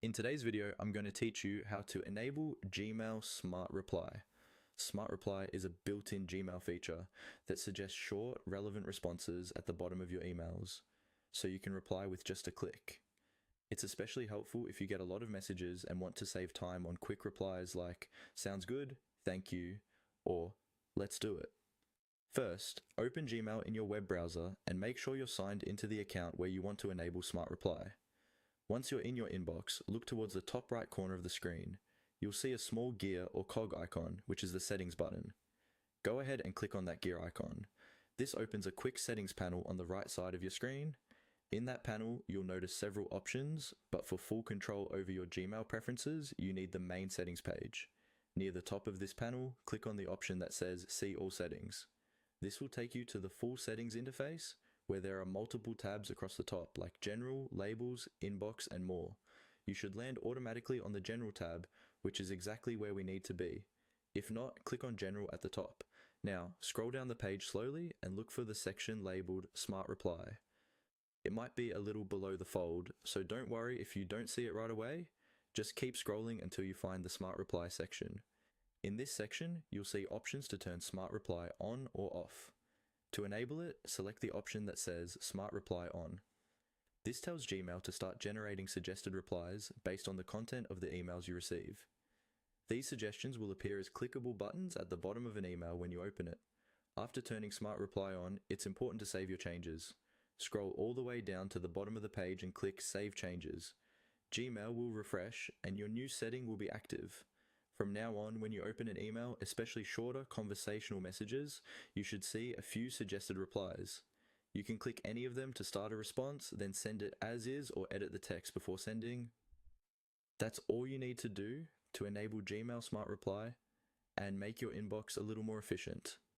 In today's video, I'm going to teach you how to enable Gmail Smart Reply. Smart Reply is a built-in Gmail feature that suggests short, relevant responses at the bottom of your emails, so you can reply with just a click. It's especially helpful if you get a lot of messages and want to save time on quick replies like, "Sounds good, thank you," or "Let's do it." First, open Gmail in your web browser and make sure you're signed into the account where you want to enable Smart Reply. Once you're in your inbox, look towards the top right corner of the screen. You'll see a small gear or cog icon, which is the settings button. Go ahead and click on that gear icon. This opens a quick settings panel on the right side of your screen. In that panel, you'll notice several options, but for full control over your Gmail preferences, you need the main settings page. Near the top of this panel, click on the option that says See All Settings. This will take you to the full settings interface, where there are multiple tabs across the top, like General, Labels, Inbox, and more. You should land automatically on the General tab, which is exactly where we need to be. If not, click on General at the top. Now, scroll down the page slowly and look for the section labeled Smart Reply. It might be a little below the fold, so don't worry if you don't see it right away. Just keep scrolling until you find the Smart Reply section. In this section, you'll see options to turn Smart Reply on or off. To enable it, select the option that says Smart Reply On. This tells Gmail to start generating suggested replies based on the content of the emails you receive. These suggestions will appear as clickable buttons at the bottom of an email when you open it. After turning Smart Reply on, it's important to save your changes. Scroll all the way down to the bottom of the page and click Save Changes. Gmail will refresh and your new setting will be active. From now on, when you open an email, especially shorter conversational messages, you should see a few suggested replies. You can click any of them to start a response, then send it as is or edit the text before sending. That's all you need to do to enable Gmail Smart Reply and make your inbox a little more efficient.